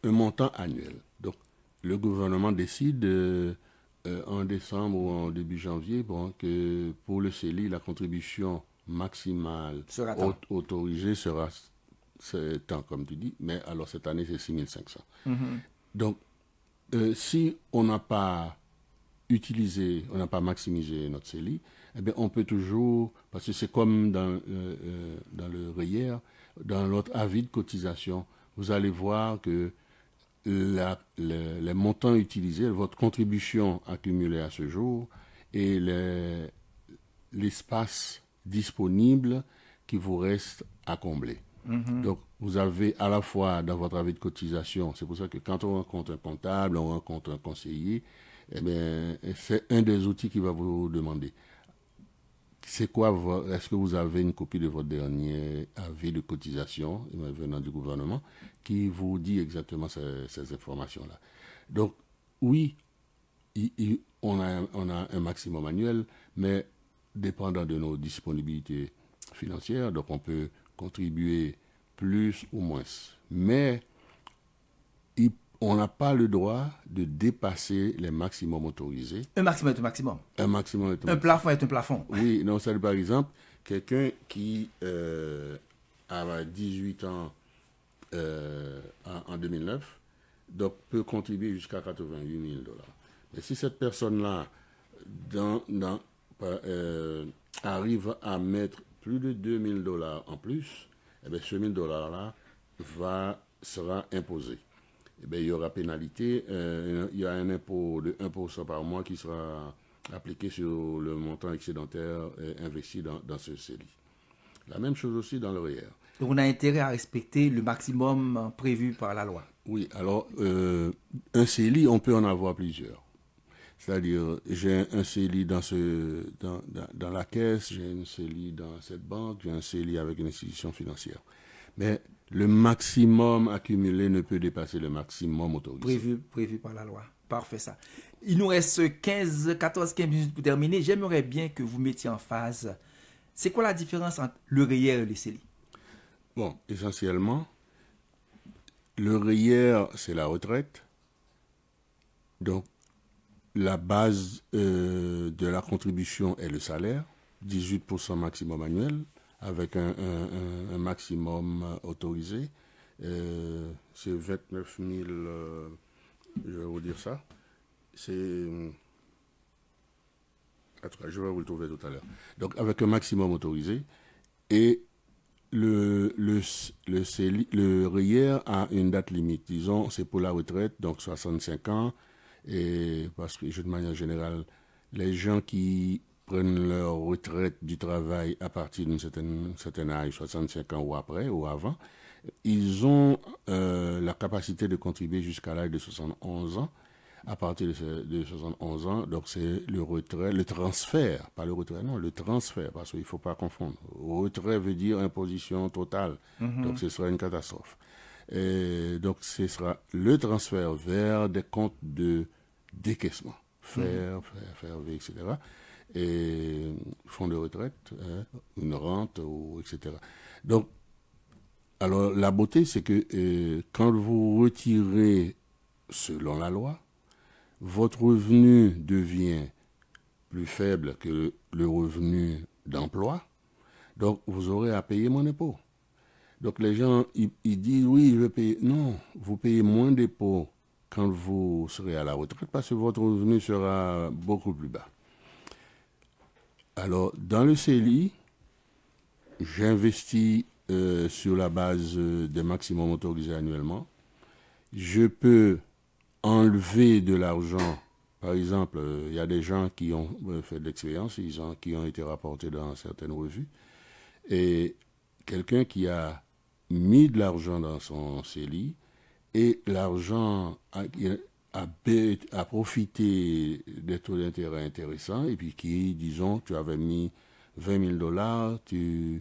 un montant annuel. Donc, le gouvernement décide en décembre ou en début janvier que pour le CELI, la contribution maximale autorisée sera tant, comme tu dis, mais alors cette année, c'est 6 500. Donc, si on n'a pas utilisé, on n'a pas maximisé notre CELI, eh bien, on peut toujours, parce que c'est comme dans le REER, dans notre avis de cotisation, vous allez voir que les montants utilisés, votre contribution accumulée à ce jour et l'espace disponible qui vous reste à combler. Donc, vous avez à la fois dans votre avis de cotisation, c'est pour ça que quand on rencontre un comptable, on rencontre un conseiller, eh bien, c'est un des outils qui va vous demander. C'est quoi, est-ce que vous avez une copie de votre dernier avis de cotisation venant du gouvernement qui vous dit exactement ces informations-là? Donc, oui, on a un maximum annuel, mais dépendant de nos disponibilités financières, donc on peut contribuer plus ou moins. Mais on n'a pas le droit de dépasser les maximums autorisés. Un maximum est un maximum. Un maximum est un maximum. Un plafond est un plafond. Oui, non, ça, par exemple, quelqu'un qui a 18 ans en 2009, donc peut contribuer jusqu'à 88 000 $. Mais si cette personne-là arrive à mettre plus de 2 000 $ en plus, eh bien, ce 1 000 $-là sera imposé. Eh bien, il y aura pénalité, il y a un impôt de 1% par mois qui sera appliqué sur le montant excédentaire investi dans ce CELI. La même chose aussi dans le REER. Donc, on a intérêt à respecter le maximum prévu par la loi. Oui, alors, un CELI, on peut en avoir plusieurs. C'est-à-dire, j'ai un CELI dans la caisse, j'ai un CELI dans cette banque, j'ai un CELI avec une institution financière. Mais le maximum accumulé ne peut dépasser le maximum autorisé. Prévu par la loi. Parfait, ça. Il nous reste 14, 15 minutes pour terminer. J'aimerais bien que vous mettiez en phase. C'est quoi la différence entre le REER et le CELI? Bon, essentiellement, le REER, c'est la retraite. Donc, la base de la contribution est le salaire, 18% maximum annuel, avec un maximum autorisé. C'est 29 000, je vais vous dire ça. Je vais vous le trouver tout à l'heure. Donc, avec un maximum autorisé. Et le REER a une date limite. Disons, c'est pour la retraite, donc 65 ans. Et parce que, de manière générale, les gens qui prennent leur retraite du travail à partir d'un certain âge, 65 ans ou après, ou avant, ils ont la capacité de contribuer jusqu'à l'âge de 71 ans. À partir de 71 ans, donc c'est le transfert, pas le retrait, non, le transfert, parce qu'il ne faut pas confondre. Retrait veut dire imposition totale, donc ce sera une catastrophe. Et donc ce sera le transfert vers des comptes de décaissement, faire, etc. Et fonds de retraite, une rente, etc. Donc, alors la beauté, c'est que quand vous retirez, selon la loi, votre revenu devient plus faible que le revenu d'emploi, donc vous aurez à payer moins d'impôts. Donc les gens, ils disent, oui, je vais payer. Non, vous payez moins d'impôts quand vous serez à la retraite parce que votre revenu sera beaucoup plus bas. Alors, dans le CELI, j'investis sur la base des maximums autorisés annuellement. Je peux enlever de l'argent. Par exemple, il y a des gens qui ont fait de l'expérience, qui ont été rapportés dans certaines revues. Et quelqu'un qui a mis de l'argent dans son CELI et l'argent a profité des taux d'intérêt intéressants et puis qui, disons, tu avais mis $20 000,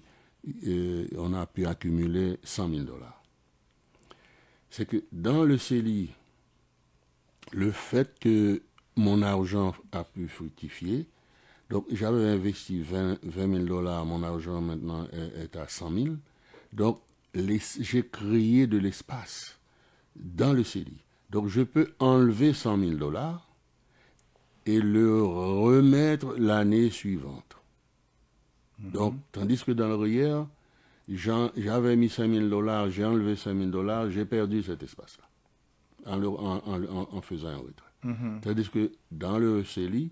on a pu accumuler $100 000. C'est que dans le CELI, le fait que mon argent a pu fructifier, donc j'avais investi $20 000, mon argent maintenant est à 100 000, donc j'ai créé de l'espace dans le CELI. Donc je peux enlever $100 000 et le remettre l'année suivante. Donc, tandis que dans le REER, j'avais mis $5 000, j'ai enlevé $5 000, j'ai perdu cet espace-là en faisant un retrait. Tandis que dans le CELI,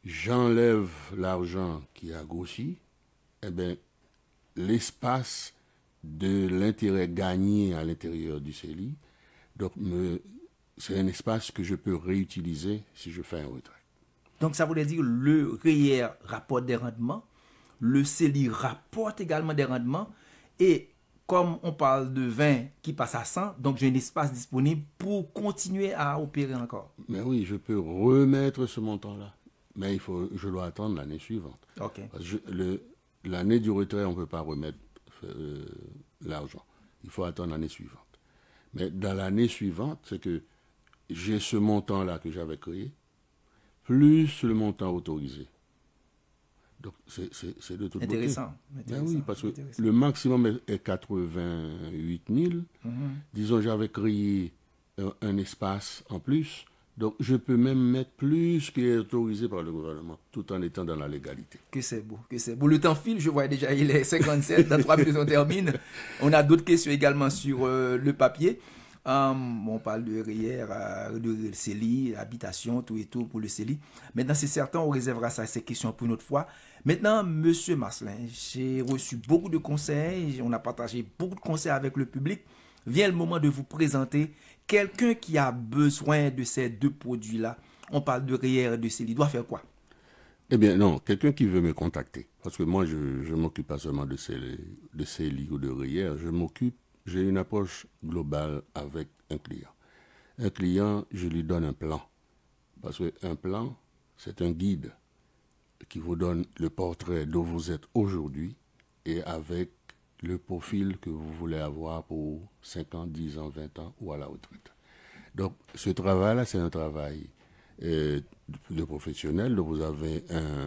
j'enlève l'argent qui a grossi, eh bien, l'espace de l'intérêt gagné à l'intérieur du CELI, donc c'est un espace que je peux réutiliser si je fais un retrait. Donc ça voulait dire le REER rapporte des rendements, le CELI rapporte également des rendements, et comme on parle de 20 qui passe à 100, donc j'ai un espace disponible pour continuer à opérer encore. Mais oui, je peux remettre ce montant-là, mais je dois attendre l'année suivante. Okay. Parce que l'année du retrait, on ne peut pas remettre l'argent. Il faut attendre l'année suivante. Mais dans l'année suivante, c'est que j'ai ce montant-là que j'avais créé, plus le montant autorisé. Donc, c'est de toute intéressant. beauté. Ben oui, parce que le maximum est 88 000. Disons, j'avais créé un espace en plus. Donc, je peux même mettre plus qui est autorisé par le gouvernement, tout en étant dans la légalité. Que c'est beau, que c'est beau. Le temps file, je vois déjà, il est 57, dans 3 minutes on termine. On a d'autres questions également sur le papier. On parle de REER, de CELI, habitation, tout et tout pour le CELI. Maintenant, c'est certain, on réservera ces questions pour une autre fois. Maintenant, Monsieur Marcelin, j'ai reçu beaucoup de conseils, on a partagé beaucoup de conseils avec le public. Vient le moment de vous présenter quelqu'un qui a besoin de ces deux produits-là. On parle de REER et de CELI. Doit faire quoi? Eh bien, non, quelqu'un qui veut me contacter. Parce que moi, je ne m'occupe pas seulement de CELI ou de REER, j'ai une approche globale avec un client. Un client, je lui donne un plan. Parce qu'un plan, c'est un guide qui vous donne le portrait d'où vous êtes aujourd'hui et avec le profil que vous voulez avoir pour 5 ans, 10 ans, 20 ans ou à la retraite. Donc, ce travail-là, c'est un travail de professionnel. Donc, vous avez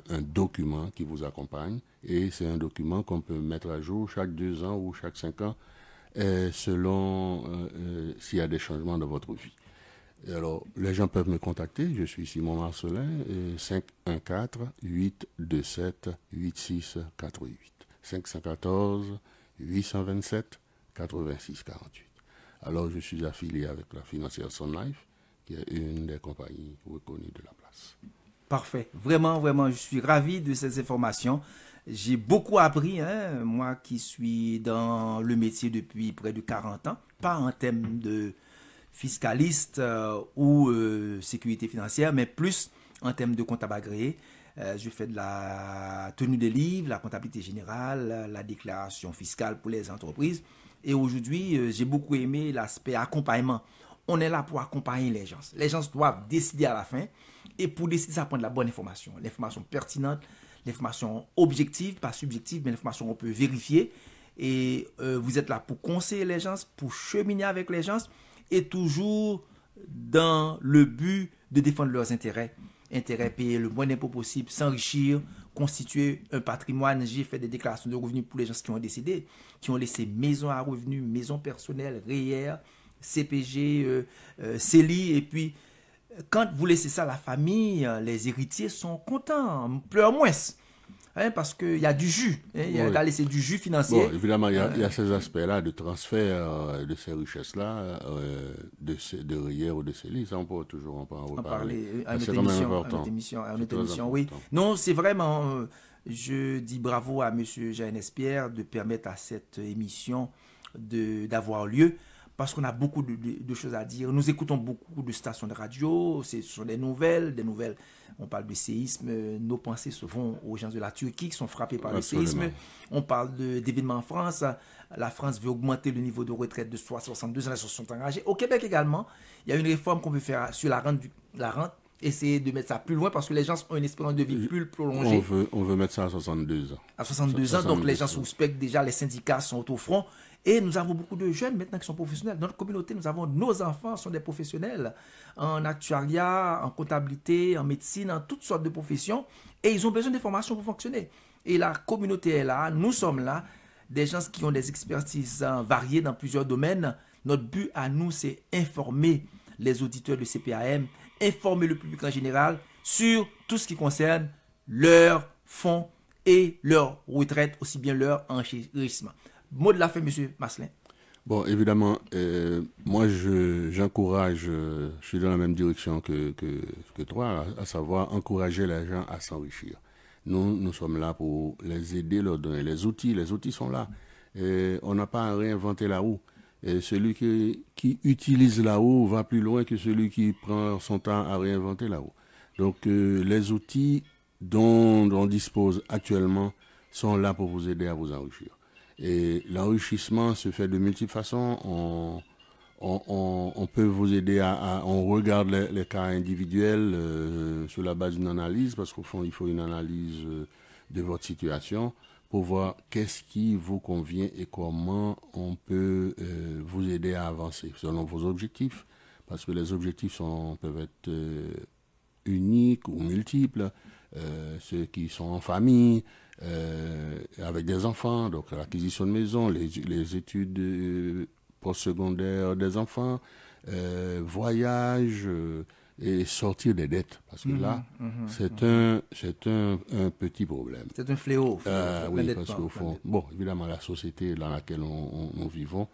un document qui vous accompagne et c'est un document qu'on peut mettre à jour chaque 2 ans ou chaque 5 ans selon s'il y a des changements dans votre vie. Et alors, les gens peuvent me contacter. Je suis Simon Marcelin, 514-827-8648. 514-827-8648. Alors, je suis affilié avec la financière Sun Life, qui est une des compagnies reconnues de la place. Parfait. Vraiment, vraiment, je suis ravi de ces informations. J'ai beaucoup appris, moi qui suis dans le métier depuis près de 40 ans, pas en termes de fiscaliste ou sécurité financière, mais plus en termes de comptable agréé. Je fais de la tenue des livres, la comptabilité générale, la déclaration fiscale pour les entreprises. Et aujourd'hui, j'ai beaucoup aimé l'aspect accompagnement. On est là pour accompagner les gens. Les gens doivent décider à la fin. Et pour décider, ça prend de la bonne information. L'information pertinente, l'information objective, pas subjective, mais l'information qu'on peut vérifier. Et vous êtes là pour conseiller les gens, pour cheminer avec les gens, et toujours dans le but de défendre leurs intérêts. Intérêts, payer le moins d'impôts possible, s'enrichir, constituer un patrimoine. J'ai fait des déclarations de revenus pour les gens qui ont décédé, qui ont laissé maison à revenus, maison personnelle, REER, CPG, CELI, et puis quand vous laissez ça à la famille, les héritiers sont contents, pleurent moins. Parce qu'il y a du jus, il y a laissé du jus financier. Bon, évidemment, il y a ces aspects-là de transfert de ces richesses-là, de REER ou de CELI, ça on peut toujours en reparler. À c'est quand même important. À notre émission, oui. Non, c'est vraiment Je dis bravo à M. Jean Espierre de permettre à cette émission d'avoir lieu, parce qu'on a beaucoup de choses à dire. Nous écoutons beaucoup de stations de radio, ce sont des nouvelles, on parle de séisme, nos pensées se vont aux gens de la Turquie qui sont frappés par Absolument. le séisme. On parle d'événements en France, la France veut augmenter le niveau de retraite de 62 ans, les gens sont engagés. Au Québec également, il y a une réforme qu'on peut faire sur la rente, essayer de mettre ça plus loin parce que les gens ont une espérance de vie plus prolongée. On veut mettre ça à 62 ans. À 62 ans, donc les gens suspectent déjà, les syndicats sont au front. Et nous avons beaucoup de jeunes maintenant qui sont professionnels. Dans notre communauté, nous avons nos enfants sont des professionnels en actuariat, en comptabilité, en médecine, en toutes sortes de professions. Et ils ont besoin de formations pour fonctionner. Et la communauté est là, nous sommes là, des gens qui ont des expertises variées dans plusieurs domaines. Notre but à nous, c'est informer les auditeurs de CPAM, informer le public en général sur tout ce qui concerne leurs fonds et leur retraite, aussi bien leur enrichissement. Mot de la fin, M. Masselin. Bon, évidemment, moi, j'encourage, je suis dans la même direction que toi, à savoir encourager les gens à s'enrichir. Nous sommes là pour les aider, leur donner les outils sont là. Et on n'a pas à réinventer la roue. Et celui qui utilise la roue va plus loin que celui qui prend son temps à réinventer la roue. Donc, les outils dont on dispose actuellement sont là pour vous aider à vous enrichir. Et l'enrichissement se fait de multiples façons. On peut vous aider on regarde les cas individuels sur la base d'une analyse, parce qu'au fond, il faut une analyse de votre situation pour voir qu'est-ce qui vous convient et comment on peut vous aider à avancer selon vos objectifs, parce que les objectifs peuvent être uniques ou multiples. Ceux qui sont en famille, avec des enfants, donc l'acquisition de maison, les études postsecondaires des enfants, voyage et sortir des dettes, parce que là, c'est un petit problème. C'est un fléau. Oui, parce qu'au fond, bon, évidemment, la société dans laquelle nous vivons,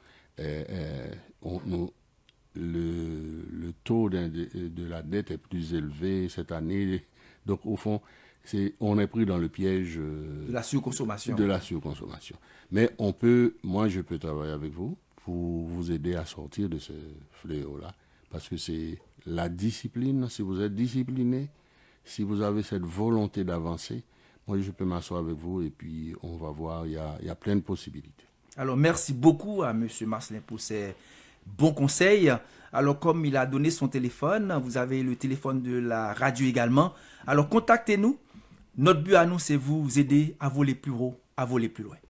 le taux de la dette est plus élevé cette année. Donc, au fond, on est pris dans le piège de la surconsommation. Mais moi, je peux travailler avec vous pour vous aider à sortir de ce fléau-là. Parce que c'est la discipline. Si vous êtes discipliné, si vous avez cette volonté d'avancer, moi, je peux m'asseoir avec vous et puis on va voir, il y a plein de possibilités. Alors, merci beaucoup à M. Masselin pour ces bons conseils. Alors, comme il a donné son téléphone, vous avez le téléphone de la radio également. Alors, contactez-nous. Notre but à nous, c'est vous aider à voler plus haut, à voler plus loin.